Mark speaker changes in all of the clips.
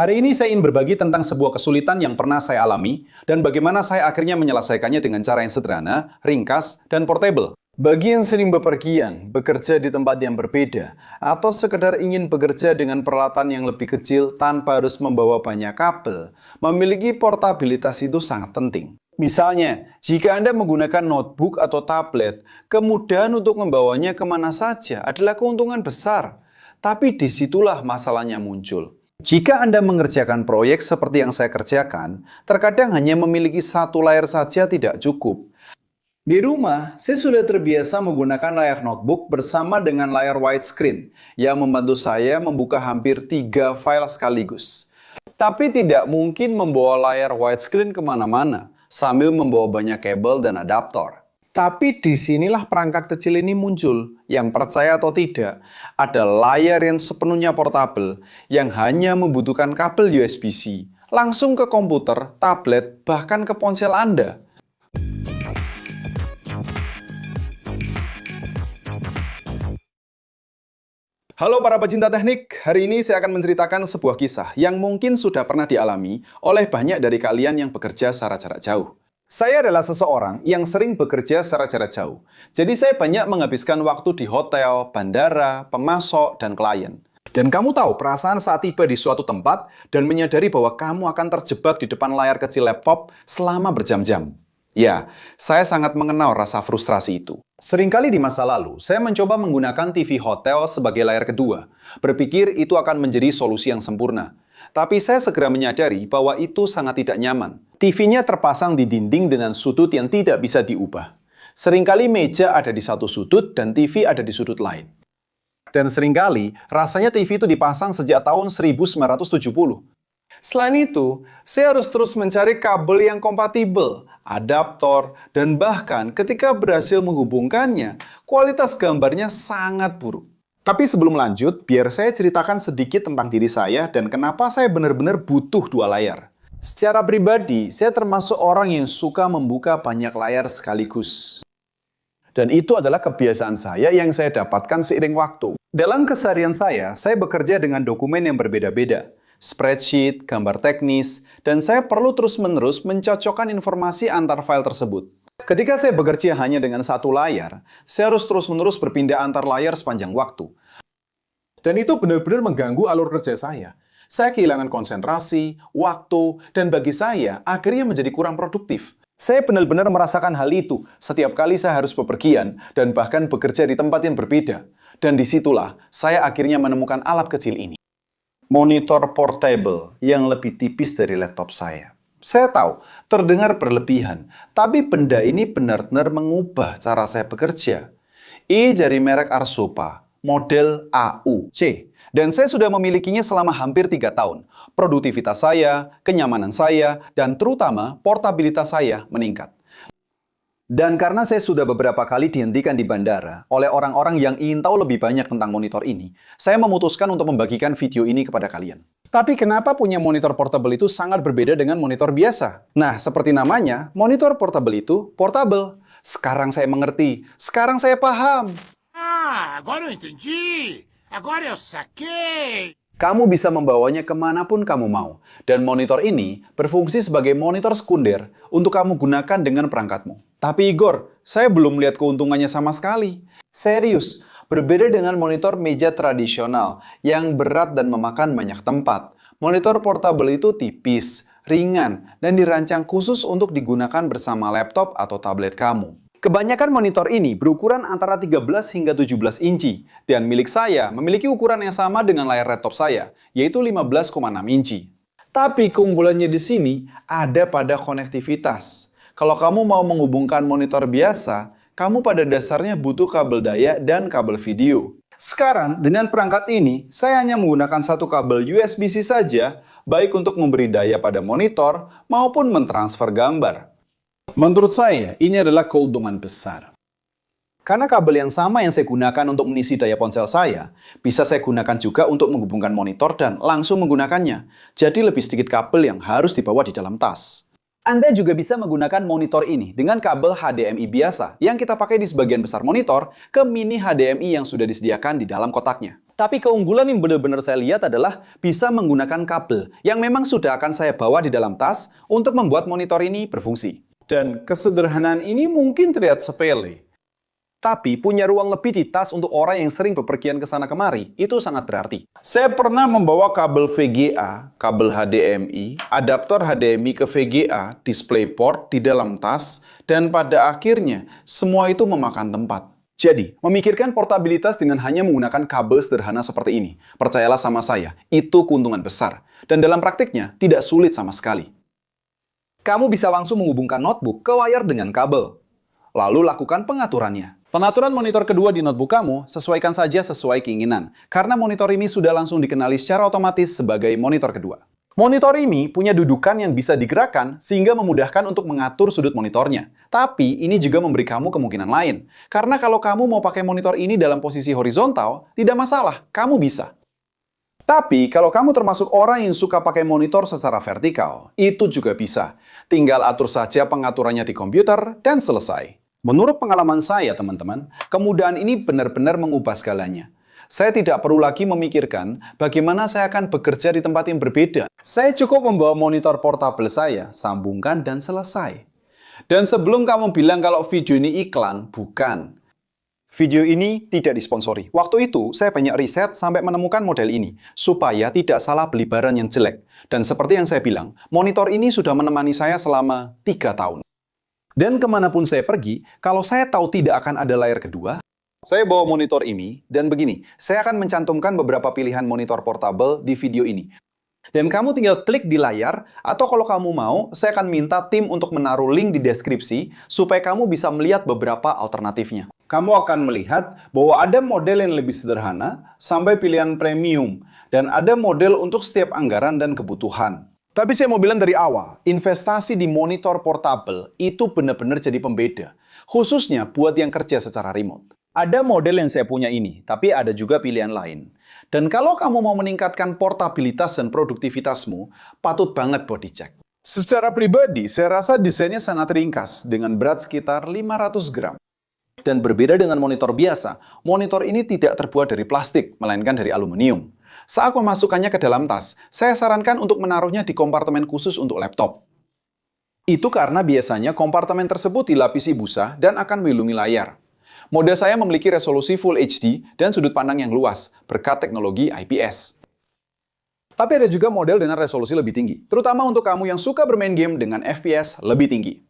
Speaker 1: Hari ini saya ingin berbagi tentang sebuah kesulitan yang pernah saya alami dan bagaimana saya akhirnya menyelesaikannya dengan cara yang sederhana, ringkas, dan portable. Bagi yang sering bepergian, bekerja di tempat yang berbeda, atau sekedar ingin bekerja dengan peralatan yang lebih kecil tanpa harus membawa banyak kabel, memiliki portabilitas itu sangat penting. Misalnya, jika Anda menggunakan notebook atau tablet, kemudahan untuk membawanya kemana saja adalah keuntungan besar. Tapi disitulah masalahnya muncul. Jika Anda mengerjakan proyek seperti yang saya kerjakan, terkadang hanya memiliki satu layar saja tidak cukup. Di rumah, saya sudah terbiasa menggunakan layar notebook bersama dengan layar widescreen yang membantu saya membuka hampir 3 file sekaligus. Tapi tidak mungkin membawa layar widescreen kemana-mana sambil membawa banyak kabel dan adaptor. Tapi disinilah perangkat kecil ini muncul, yang percaya atau tidak, ada layar yang sepenuhnya portable, yang hanya membutuhkan kabel USB-C, langsung ke komputer, tablet, bahkan ke ponsel Anda. Halo para pecinta teknik, hari ini saya akan menceritakan sebuah kisah yang mungkin sudah pernah dialami oleh banyak dari kalian yang bekerja secara jarak jauh. Saya adalah seseorang yang sering bekerja secara jarak jauh. Jadi saya banyak menghabiskan waktu di hotel, bandara, pemasok, dan klien. Dan kamu tahu perasaan saat tiba di suatu tempat dan menyadari bahwa kamu akan terjebak di depan layar kecil laptop selama berjam-jam. Ya, saya sangat mengenal rasa frustrasi itu. Seringkali di masa lalu, saya mencoba menggunakan TV hotel sebagai layar kedua. Berpikir itu akan menjadi solusi yang sempurna. Tapi saya segera menyadari bahwa itu sangat tidak nyaman. TV-nya terpasang di dinding dengan sudut yang tidak bisa diubah. Seringkali meja ada di satu sudut dan TV ada di sudut lain. Dan seringkali rasanya TV itu dipasang sejak tahun 1970. Selain itu, saya harus terus mencari kabel yang kompatibel, adaptor, dan bahkan ketika berhasil menghubungkannya, kualitas gambarnya sangat buruk. Tapi sebelum lanjut, biar saya ceritakan sedikit tentang diri saya dan kenapa saya benar-benar butuh 2 layar. Secara pribadi, saya termasuk orang yang suka membuka banyak layar sekaligus. Dan itu adalah kebiasaan saya yang saya dapatkan seiring waktu. Dalam keseharian saya bekerja dengan dokumen yang berbeda-beda, spreadsheet, gambar teknis, dan saya perlu terus-menerus mencocokkan informasi antar file tersebut. Ketika saya bekerja hanya dengan satu layar, saya harus terus-menerus berpindah antar layar sepanjang waktu. Dan itu benar-benar mengganggu alur kerja saya. Saya kehilangan konsentrasi, waktu, dan bagi saya, akhirnya menjadi kurang produktif. Saya benar-benar merasakan hal itu setiap kali saya harus bepergian dan bahkan bekerja di tempat yang berbeda. Dan disitulah saya akhirnya menemukan alat kecil ini. Monitor portable yang lebih tipis dari laptop saya. Saya tahu, terdengar berlebihan, tapi benda ini benar-benar mengubah cara saya bekerja. Ini dari merek Arsopa, model AU-C. Dan saya sudah memilikinya selama hampir 3 tahun. Produktivitas saya, kenyamanan saya, dan terutama portabilitas saya meningkat. Dan karena saya sudah beberapa kali dihentikan di bandara oleh orang-orang yang ingin tahu lebih banyak tentang monitor ini, saya memutuskan untuk membagikan video ini kepada kalian. Tapi kenapa punya monitor portable itu sangat berbeda dengan monitor biasa? Nah, seperti namanya, monitor portable itu portable. Sekarang saya mengerti, sekarang saya paham.
Speaker 2: Agora eu entendi. Agora eu saquei.
Speaker 1: Kamu bisa membawanya kemanapun kamu mau. Dan monitor ini berfungsi sebagai monitor sekunder untuk kamu gunakan dengan perangkatmu. Tapi Igor, saya belum lihat keuntungannya sama sekali. Serius, berbeda dengan monitor meja tradisional yang berat dan memakan banyak tempat. Monitor portable itu tipis, ringan, dan dirancang khusus untuk digunakan bersama laptop atau tablet kamu. Kebanyakan monitor ini berukuran antara 13 hingga 17 inci, dan milik saya memiliki ukuran yang sama dengan layar laptop saya, yaitu 15,6 inci. Tapi keunggulannya di sini ada pada konektivitas. Kalau kamu mau menghubungkan monitor biasa, kamu pada dasarnya butuh kabel daya dan kabel video. Sekarang, dengan perangkat ini, saya hanya menggunakan satu kabel USB-C saja, baik untuk memberi daya pada monitor maupun mentransfer gambar. Menurut saya, ini adalah keuntungan besar. Karena kabel yang sama yang saya gunakan untuk mengisi daya ponsel saya, bisa saya gunakan juga untuk menghubungkan monitor dan langsung menggunakannya. Jadi lebih sedikit kabel yang harus dibawa di dalam tas. Anda juga bisa menggunakan monitor ini dengan kabel HDMI biasa yang kita pakai di sebagian besar monitor ke mini HDMI yang sudah disediakan di dalam kotaknya. Tapi keunggulan yang benar-benar saya lihat adalah bisa menggunakan kabel yang memang sudah akan saya bawa di dalam tas untuk membuat monitor ini berfungsi. Dan kesederhanaan ini mungkin terlihat sepele. Tapi punya ruang lebih di tas untuk orang yang sering bepergian ke sana kemari, itu sangat berarti. Saya pernah membawa kabel VGA, kabel HDMI, adaptor HDMI ke VGA, DisplayPort di dalam tas, dan pada akhirnya semua itu memakan tempat. Jadi, memikirkan portabilitas dengan hanya menggunakan kabel sederhana seperti ini, percayalah sama saya, itu keuntungan besar. Dan dalam praktiknya, tidak sulit sama sekali. Kamu bisa langsung menghubungkan notebook ke layar dengan kabel. Lalu lakukan pengaturannya. Pengaturan monitor kedua di notebook kamu, sesuaikan saja sesuai keinginan. Karena monitor ini sudah langsung dikenali secara otomatis sebagai monitor kedua. Monitor ini punya dudukan yang bisa digerakkan sehingga memudahkan untuk mengatur sudut monitornya. Tapi ini juga memberi kamu kemungkinan lain. Karena kalau kamu mau pakai monitor ini dalam posisi horizontal, tidak masalah, kamu bisa. Tapi kalau kamu termasuk orang yang suka pakai monitor secara vertikal, itu juga bisa. Tinggal atur saja pengaturannya di komputer dan selesai. Menurut pengalaman saya, teman-teman, kemudahan ini benar-benar mengubah segalanya. Saya tidak perlu lagi memikirkan bagaimana saya akan bekerja di tempat yang berbeda. Saya cukup membawa monitor portable saya, sambungkan dan selesai. Dan sebelum kamu bilang kalau video ini iklan, bukan. Video ini tidak disponsori. Waktu itu, saya banyak riset sampai menemukan model ini, supaya tidak salah beli barang yang jelek. Dan seperti yang saya bilang, monitor ini sudah menemani saya selama 3 tahun. Dan kemanapun saya pergi, kalau saya tahu tidak akan ada layar kedua, saya bawa monitor ini, dan begini, saya akan mencantumkan beberapa pilihan monitor portable di video ini. Dan kamu tinggal klik di layar, atau kalau kamu mau, saya akan minta tim untuk menaruh link di deskripsi, supaya kamu bisa melihat beberapa alternatifnya. Kamu akan melihat bahwa ada model yang lebih sederhana, sampai pilihan premium, dan ada model untuk setiap anggaran dan kebutuhan. Tapi saya mau bilang dari awal, investasi di monitor portable itu benar-benar jadi pembeda, khususnya buat yang kerja secara remote. Ada model yang saya punya ini, tapi ada juga pilihan lain. Dan kalau kamu mau meningkatkan portabilitas dan produktivitasmu, patut banget buat dicek. Secara pribadi, saya rasa desainnya sangat ringkas, dengan berat sekitar 500 gram. Dan berbeda dengan monitor biasa, monitor ini tidak terbuat dari plastik, melainkan dari aluminium. Saat memasukkannya ke dalam tas, saya sarankan untuk menaruhnya di kompartemen khusus untuk laptop. Itu karena biasanya kompartemen tersebut dilapisi busa dan akan melindungi layar. Model saya memiliki resolusi Full HD dan sudut pandang yang luas, berkat teknologi IPS. Tapi ada juga model dengan resolusi lebih tinggi, terutama untuk kamu yang suka bermain game dengan FPS lebih tinggi.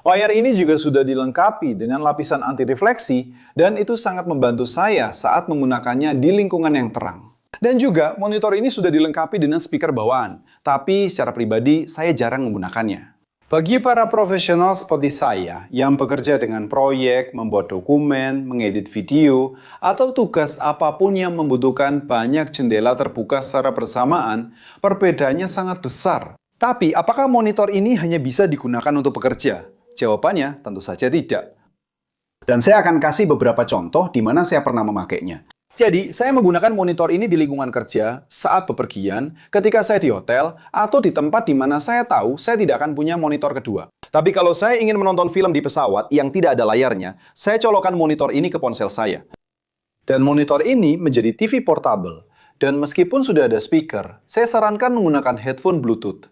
Speaker 1: Layar ini juga sudah dilengkapi dengan lapisan anti-refleksi, dan itu sangat membantu saya saat menggunakannya di lingkungan yang terang. Dan juga, monitor ini sudah dilengkapi dengan speaker bawaan, tapi secara pribadi saya jarang menggunakannya. Bagi para profesional seperti saya yang bekerja dengan proyek, membuat dokumen, mengedit video, atau tugas apapun yang membutuhkan banyak jendela terbuka secara bersamaan, perbedaannya sangat besar. Tapi, apakah monitor ini hanya bisa digunakan untuk bekerja? Jawabannya tentu saja tidak. Dan saya akan kasih beberapa contoh di mana saya pernah memakainya. Jadi, saya menggunakan monitor ini di lingkungan kerja, saat bepergian, ketika saya di hotel, atau di tempat di mana saya tahu saya tidak akan punya monitor kedua. Tapi kalau saya ingin menonton film di pesawat yang tidak ada layarnya, saya colokkan monitor ini ke ponsel saya. Dan monitor ini menjadi TV portable. Dan meskipun sudah ada speaker, saya sarankan menggunakan headphone Bluetooth.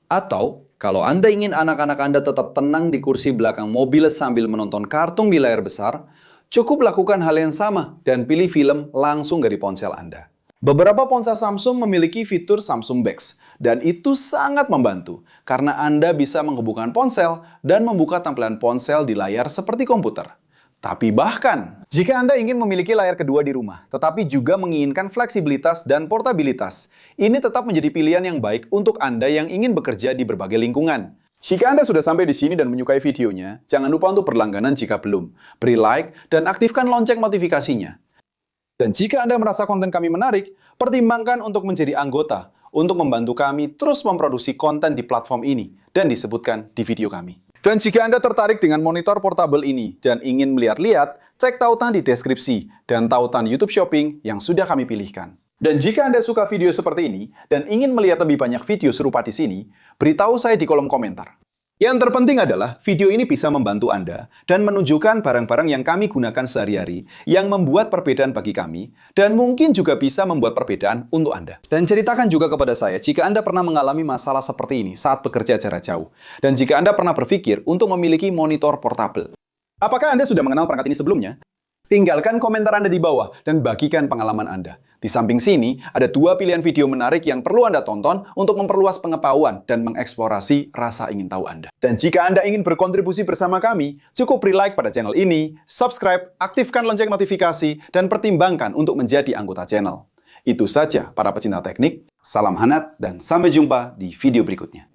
Speaker 1: Atau, kalau Anda ingin anak-anak Anda tetap tenang di kursi belakang mobil sambil menonton kartun di layar besar, cukup lakukan hal yang sama dan pilih film langsung dari ponsel Anda. Beberapa ponsel Samsung memiliki fitur Samsung Bax, dan itu sangat membantu karena Anda bisa menghubungkan ponsel dan membuka tampilan ponsel di layar seperti komputer. Tapi bahkan, jika Anda ingin memiliki layar kedua di rumah, tetapi juga menginginkan fleksibilitas dan portabilitas, ini tetap menjadi pilihan yang baik untuk Anda yang ingin bekerja di berbagai lingkungan. Jika Anda sudah sampai di sini dan menyukai videonya, jangan lupa untuk berlangganan jika belum. Beri like dan aktifkan lonceng notifikasinya. Dan jika Anda merasa konten kami menarik, pertimbangkan untuk menjadi anggota untuk membantu kami terus memproduksi konten di platform ini dan disebutkan di video kami. Dan jika Anda tertarik dengan monitor portable ini dan ingin melihat-lihat, cek tautan di deskripsi dan tautan YouTube Shopping yang sudah kami pilihkan. Dan jika Anda suka video seperti ini dan ingin melihat lebih banyak video serupa di sini, beritahu saya di kolom komentar. Yang terpenting adalah video ini bisa membantu Anda dan menunjukkan barang-barang yang kami gunakan sehari-hari yang membuat perbedaan bagi kami dan mungkin juga bisa membuat perbedaan untuk Anda. Dan ceritakan juga kepada saya jika Anda pernah mengalami masalah seperti ini saat bekerja jarak jauh dan jika Anda pernah berpikir untuk memiliki monitor portable. Apakah Anda sudah mengenal perangkat ini sebelumnya? Tinggalkan komentar Anda di bawah dan bagikan pengalaman Anda. Di samping sini, ada 2 pilihan video menarik yang perlu Anda tonton untuk memperluas pengetahuan dan mengeksplorasi rasa ingin tahu Anda. Dan jika Anda ingin berkontribusi bersama kami, cukup beri like pada channel ini, subscribe, aktifkan lonceng notifikasi, dan pertimbangkan untuk menjadi anggota channel. Itu saja para pecinta teknik, salam hangat, dan sampai jumpa di video berikutnya.